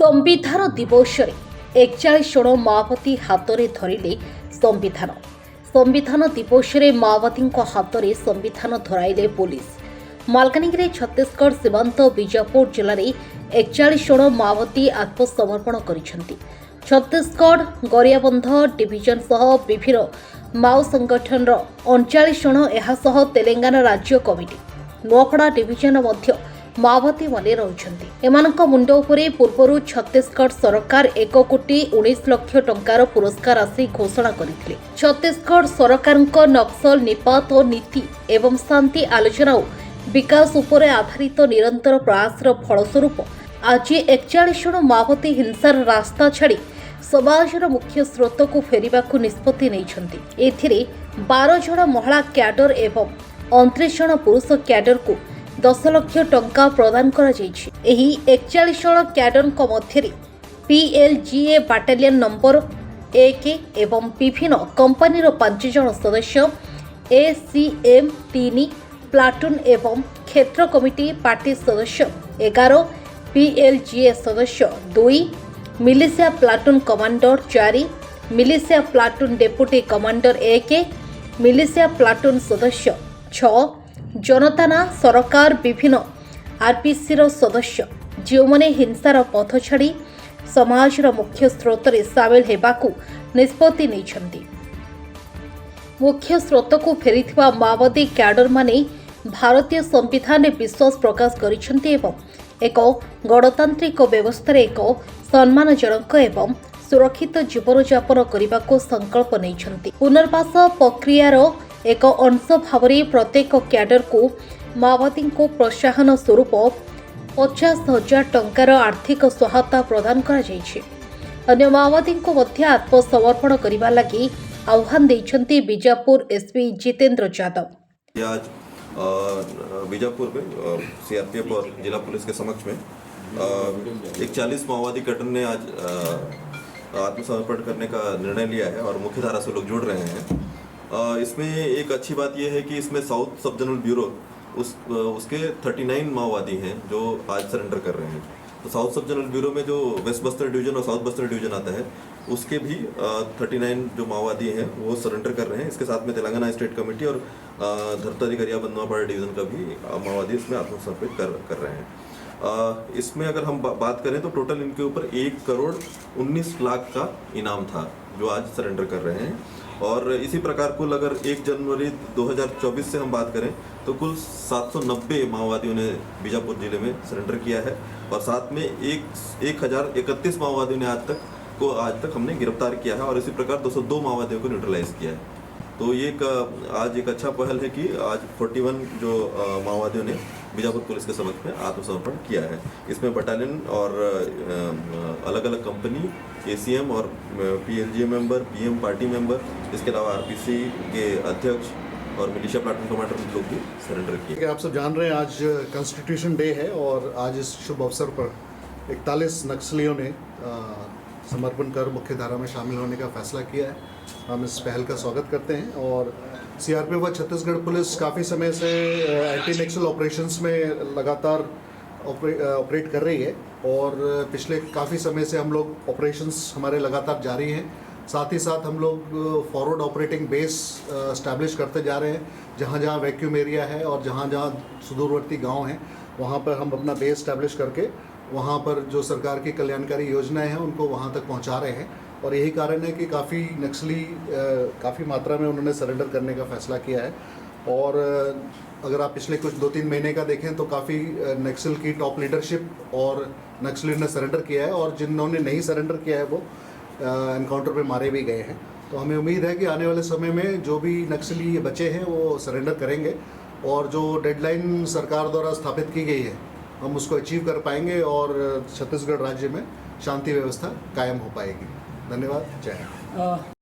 संविधान दिवस 41 जन माओवादी हाथ में धरिले संविधान। संविधान दिवस माओवादी हाथ में संविधान धराइले पुलिस। मालकानगिरी छत्तीसगढ़ सीमांत बीजापुर जिले में 41 जन माओवादी आत्मसमर्पण करिसेंति। छत्तीसगढ़ गरियाबंध डिविजन सह विभिन्न माओ संगठन 39 जन एहासह तेलंगाना राज्य कमिटी नुआपड़ा डिविजन मध्य माओवादी माने रहुछंती। एमानक मुंड उपरे पूर्वरु छत्तीसगढ़ सरकार 1,19,00,000 टंकार पुरस्कार राशि घोषणा करथिले। छत्तीसगढ़ सरकारक नक्सल निपात और नीति एवं शांति आलोचना और विकास उपरे आधारित निरंतर प्रयासर फलस्वरूप आज 41 जन माओवादी हिंसार रास्ता छाड़ी समाजर मुख्य स्रोत को फेरिबा निष्पत्ति नैछंती। एथिरे 12 जन महिला क्याडर एवं 29 जन पुरुष क्याडर को 10 लाख टंका प्रदान करा जायछि। एही 41 जन क्याडर मध्य PLGA बाटालियन नंबर 1 एवं विभिन्न कंपनी 5 जन सदस्य, ACM 3 प्लाटून एवं क्षेत्र कमिटी पार्टी सदस्य 11, PLGA सदस्य 2, militia platoon commander 4, militia platoon deputy commander 1, militia platoon सदस्य 6, जनताना सरकार विभिन्न आरपीसी सदस्य जो मैंने हिंसार पथ छाड़ी समाजर मुख्य स्रोत में सामिल होगाकू निष्पत्ति नहीं। मुख्य स्रोत को फेरीथिबा माओवादी क्याडर माने भारतीय संविधान में विश्वास प्रकाश करिसेंति एवं एक गणतांत्रिक व्यवस्था एक सम्मानजनक एवं सुरक्षित जीवन यापन करने को संकल्प नहीं। पुनर्वास प्रक्रियार एक अंश भाव प्रत्येक क्याडर को माओवादी को प्रोत्साहन स्वरूप 50,000 टंकार आर्थिक सहायता प्रदान करा जायछि। अन्य माओवादी को मध्य आत्मसमर्पण करने लगी आह्वान देइछंती बीजापुर एसपी जितेंद्र यादव। आज बीजापुर में सीआरपीएफ और जिला पुलिस के समक्ष में एक 40 माओवादी कैडर ने आज आत्मसमर्पण करने का निर्णय लिया है और मुख्य धारा से लोग जुड़ रहे हैं। इसमें एक अच्छी बात यह है कि इसमें साउथ सब जोनल ब्यूरो उसके 39 माओवादी हैं जो आज सरेंडर कर रहे हैं। तो साउथ सब जोनल ब्यूरो में जो वेस्ट बस्तर डिवीजन और साउथ बस्तर डिवीजन आता है उसके भी 39 जो माओवादी हैं वो सरेंडर कर रहे हैं। इसके साथ में तेलंगाना स्टेट कमेटी और धरतारी गरियाबंध नुआपड़ा डिवीजन का भी माओवादी इसमें आत्मसमर्पित कर रहे हैं। इसमें अगर हम बात करें तो टोटल इनके ऊपर 1,19,00,000 का इनाम था जो आज सरेंडर कर रहे हैं। और इसी प्रकार कुल अगर 1 जनवरी 2024 से हम बात करें तो कुल 790 माओवादियों ने बीजापुर जिले में सरेंडर किया है और साथ में 1,031 माओवादियों ने आज तक हमने गिरफ्तार किया है और इसी प्रकार 202 माओवादियों को न्यूट्रलाइज किया है। तो ये आज एक अच्छा पहल है कि आज 41 जो माओवादियों ने बीजापुर पुलिस के समक्ष में आत्मसमर्पण किया है। इसमें बटालियन और अलग अलग कंपनी, ACM और PLGA member, PM party member, इसके अलावा RPC के अध्यक्ष और मिलिशिया प्लाटून कमांडर लोग भी सरेंडर किए। आप सब जान रहे हैं आज कॉन्स्टिट्यूशन डे है और आज इस शुभ अवसर पर 41 नक्सलियों ने समर्पण कर मुख्य धारा में शामिल होने का फैसला किया है। हम इस पहल का स्वागत करते हैं और सीआरपीएफ व छत्तीसगढ़ पुलिस काफ़ी समय से एंटी नक्सल ऑपरेशंस में लगातार ऑपरेट कर रही है और पिछले काफ़ी समय से हम लोग ऑपरेशंस हमारे लगातार जारी हैं। साथ ही साथ हम लोग फॉरवर्ड ऑपरेटिंग बेस इस्टेब्लिश करते जा रहे हैं। जहाँ जहाँ वैक्यूम एरिया है और जहाँ जहाँ सुदूरवर्ती गांव हैं वहाँ पर हम अपना बेस इस्टेब्लिश करके वहाँ पर जो सरकार की कल्याणकारी योजनाएं हैं उनको वहाँ तक पहुँचा रहे हैं। और यही कारण है कि काफ़ी नक्सली काफ़ी मात्रा में उन्होंने सरेंडर करने का फैसला किया है। और अगर आप पिछले कुछ 2-3 महीने का देखें तो काफ़ी नक्सल की टॉप लीडरशिप और नक्सली ने सरेंडर किया है और जिन्होंने नहीं सरेंडर किया है वो एनकाउंटर पे मारे भी गए हैं। तो हमें उम्मीद है कि आने वाले समय में जो भी नक्सली बचे हैं वो सरेंडर करेंगे और जो डेडलाइन सरकार द्वारा स्थापित की गई है हम उसको अचीव कर पाएंगे और छत्तीसगढ़ राज्य में शांति व्यवस्था कायम हो पाएगी। धन्यवाद। जय हिंद।